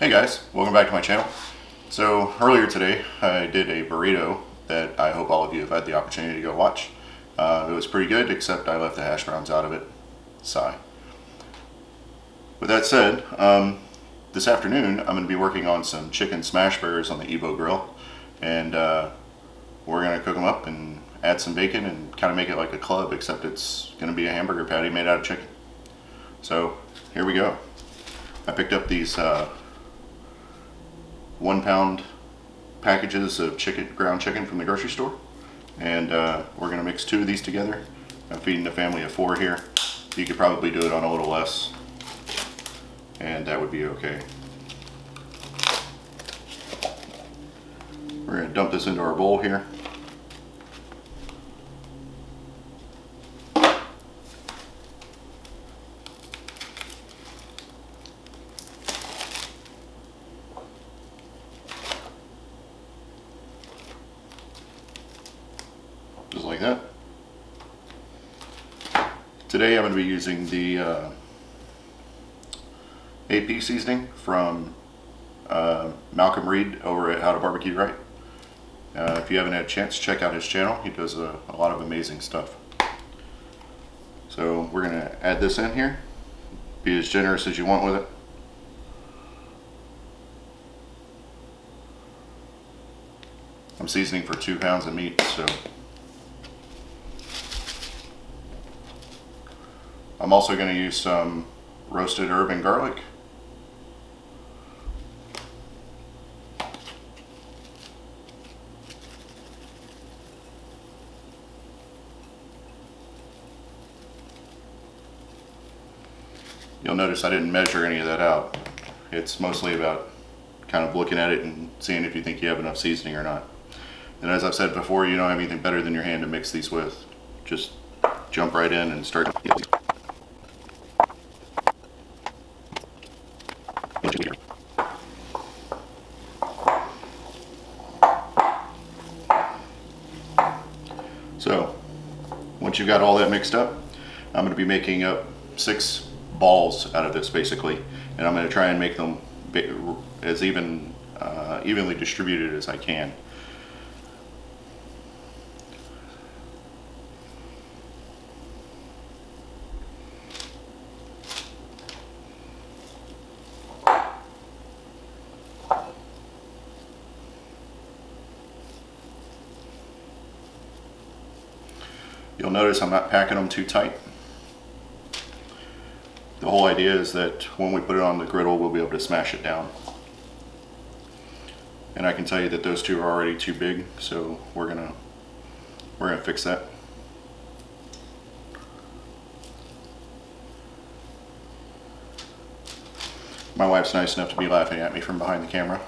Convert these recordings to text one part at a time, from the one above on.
Hey guys, welcome back to my channel. So earlier today I did a burrito that I hope all of you have had the opportunity to go watch. It was pretty good, except I left the hash browns out of it. Sigh. With that said, this afternoon I'm going to be working on some chicken Smashburgers on the Evo grill, and we're going to cook them up and add some bacon and kind of make it like a club, except it's going to be a hamburger patty made out of chicken. So here we go. I picked up these 1 pound packages of ground chicken from the grocery store, and we're going to mix 2 of these together. I'm feeding a family of 4 here. You could probably do it on a little less, and that would be okay. We're going to dump this into our bowl here. Just like that. Today I'm going to be using the AP seasoning from Malcolm Reed over at How to Barbecue Right. If you haven't had a chance, check out his channel. He does a lot of amazing stuff. So we're going to add this in here. Be as generous as you want with it. I'm seasoning for 2 pounds of meat, so I'm also going to use some roasted herb and garlic. You'll notice I didn't measure any of that out. It's mostly about kind of looking at it and seeing if you think you have enough seasoning or not. And as I've said before, you don't have anything better than your hand to mix these with. Just jump right in and start. So, once you've got all that mixed up, I'm going to be making up 6 balls out of this basically, and I'm going to try and make them as evenly distributed as I can. You'll notice I'm not packing them too tight. The whole idea is that when we put it on the griddle, we'll be able to smash it down. And I can tell you that those 2 are already too big, so we're gonna fix that. My wife's nice enough to be laughing at me from behind the camera.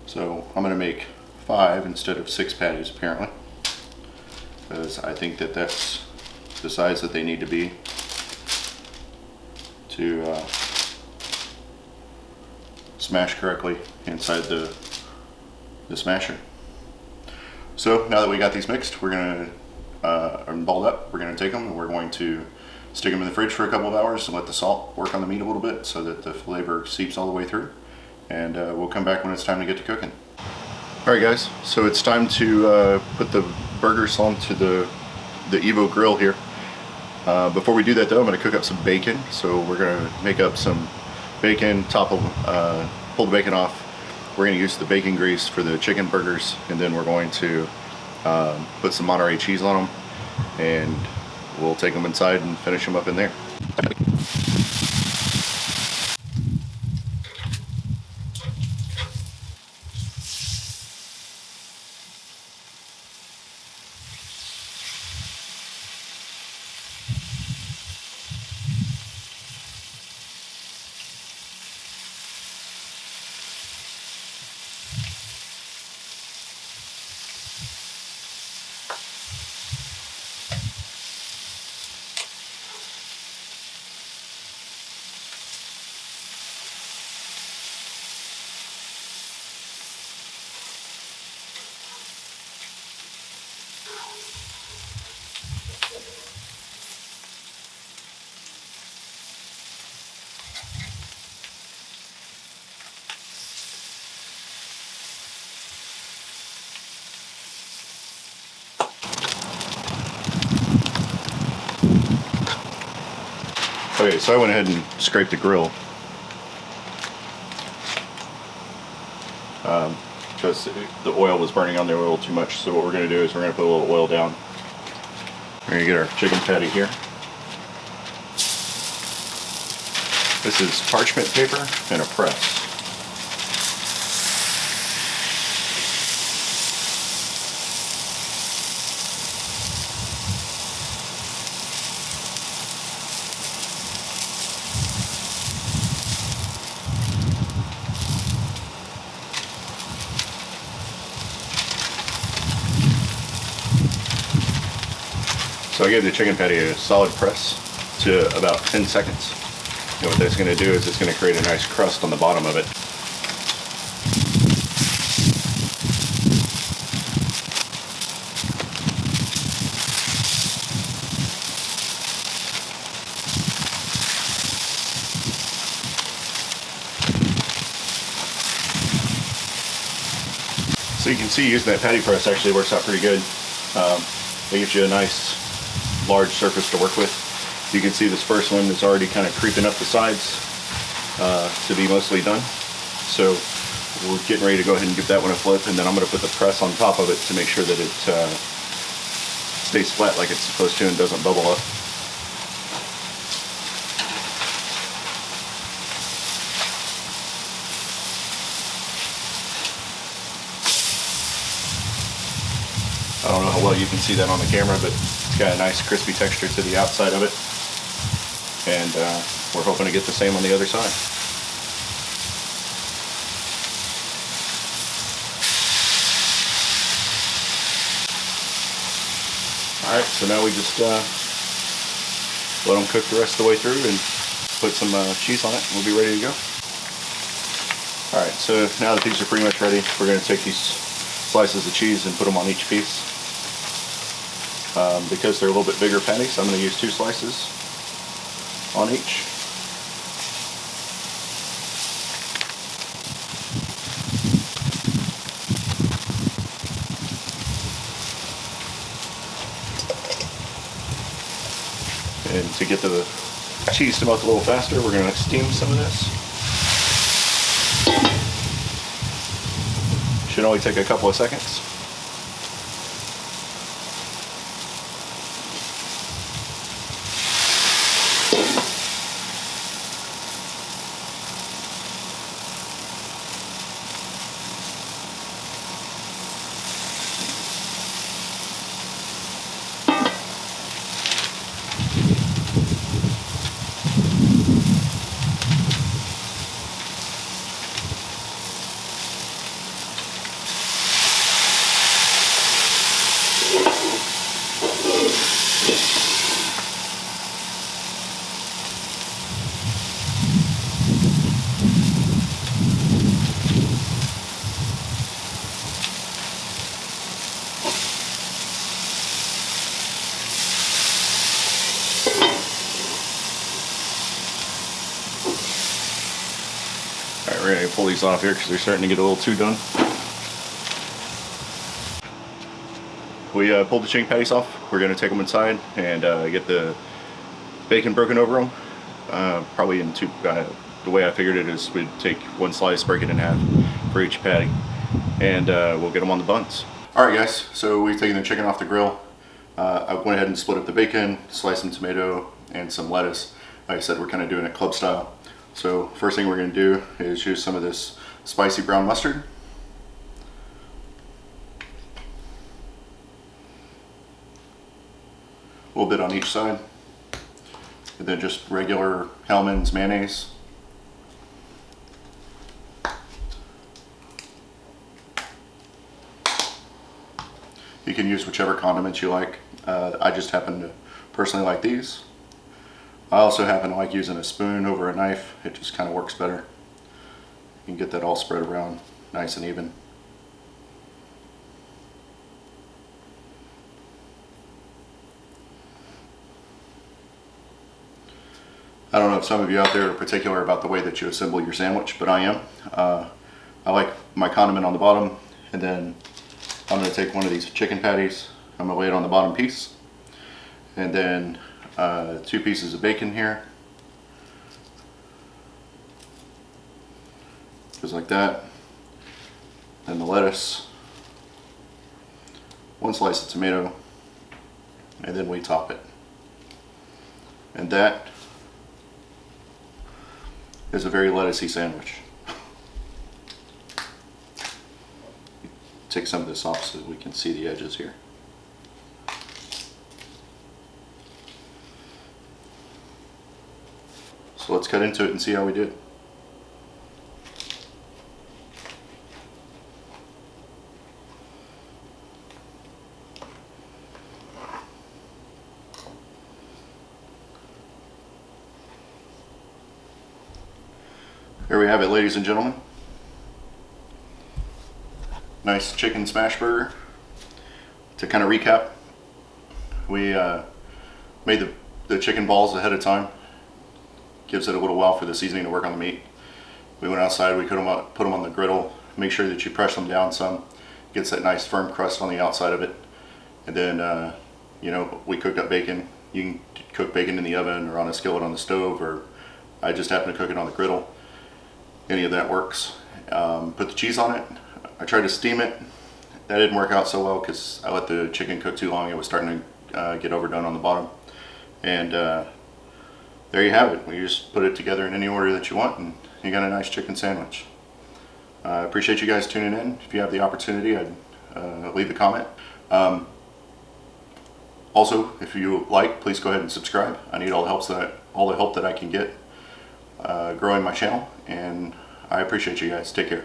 So I'm going to make 5 instead of 6 patties apparently, because I think that that's the size that they need to be to smash correctly inside the smasher. So now that we got these mixed, we're going to balled up, we're going to take them and we're going to stick them in the fridge for a couple of hours and let the salt work on the meat a little bit so that the flavor seeps all the way through. And we'll come back when it's time to get to cooking. Alright guys, so it's time to put the burgers onto the Evo grill here. Before we do that though, I'm going to cook up some bacon. So we're going to make up some bacon, pull the bacon off. We're going to use the bacon grease for the chicken burgers, and then we're going to put some Monterey cheese on them, and we'll take them inside and finish them up in there. Okay, so I went ahead and scraped the grill because the oil was burning on there a little too much. So what we're going to do is we're going to put a little oil down. We're going to get our chicken patty here. This is parchment paper and a press. So I gave the chicken patty a solid press to about 10 seconds. And what that's going to do is it's going to create a nice crust on the bottom of it. So you can see using that patty press actually works out pretty good. It gives you a nice large surface to work with. You can see this first one is already kind of creeping up the sides to be mostly done. So we're getting ready to go ahead and give that one a flip, and then I'm going to put the press on top of it to make sure that it stays flat like it's supposed to and doesn't bubble up. I don't know how well you can see that on the camera, but it's got a nice crispy texture to the outside of it. And we're hoping to get the same on the other side. Alright, so now we just let them cook the rest of the way through and put some cheese on it. We'll be ready to go. Alright, so now that these are pretty much ready, we're going to take these slices of cheese and put them on each piece. Because they're a little bit bigger patties, I'm going to use 2 slices on each. And to get the cheese to melt a little faster, we're going to steam some of this. Should only take a couple of seconds. Alright, we're going to pull these off here because they're starting to get a little too done. We pulled the chicken patties off. We're going to take them inside and get the bacon broken over them. Probably in 2, the way I figured it is we'd take 1 slice, break it in half for each patty, and we'll get them on the buns. Alright guys, so we've taken the chicken off the grill. I went ahead and split up the bacon, sliced some tomato and some lettuce. Like I said, we're kind of doing it club style. So first thing we're going to do is use some of this spicy brown mustard. A little bit on each side. And then just regular Hellmann's mayonnaise. You can use whichever condiments you like. I just happen to personally like these. I also happen to like using a spoon over a knife. It just kind of works better. You can get that all spread around nice and even. I don't know if some of you out there are particular about the way that you assemble your sandwich, but I am. I like my condiment on the bottom, and then I'm going to take one of these chicken patties. I'm going to lay it on the bottom piece, and then 2 pieces of bacon here, Goes like that. Then the lettuce. 1 slice of tomato. And then we top it. And that is a very lettucey sandwich. Take some of this off so that we can see the edges here. So let's cut into it and see how we do. Here we have it, ladies and gentlemen. Nice chicken smash burger. To kind of recap, we made the chicken balls ahead of time. Gives it a little while for the seasoning to work on the meat. We went outside, we put them on the griddle. Make sure that you press them down some. Gets that nice firm crust on the outside of it. And then, you know, we cooked up bacon. You can cook bacon in the oven or on a skillet on the stove, or I just happen to cook it on the griddle. Any of that works. Put the cheese on it. I tried to steam it. That didn't work out so well because I let the chicken cook too long. It was starting to get overdone on the bottom. And there you have it. You just put it together in any order that you want and you got a nice chicken sandwich. I appreciate you guys tuning in. If you have the opportunity, I'd leave a comment. Also, if you like, please go ahead and subscribe. I need all the help that I can get growing my channel, and I appreciate you guys. Take care.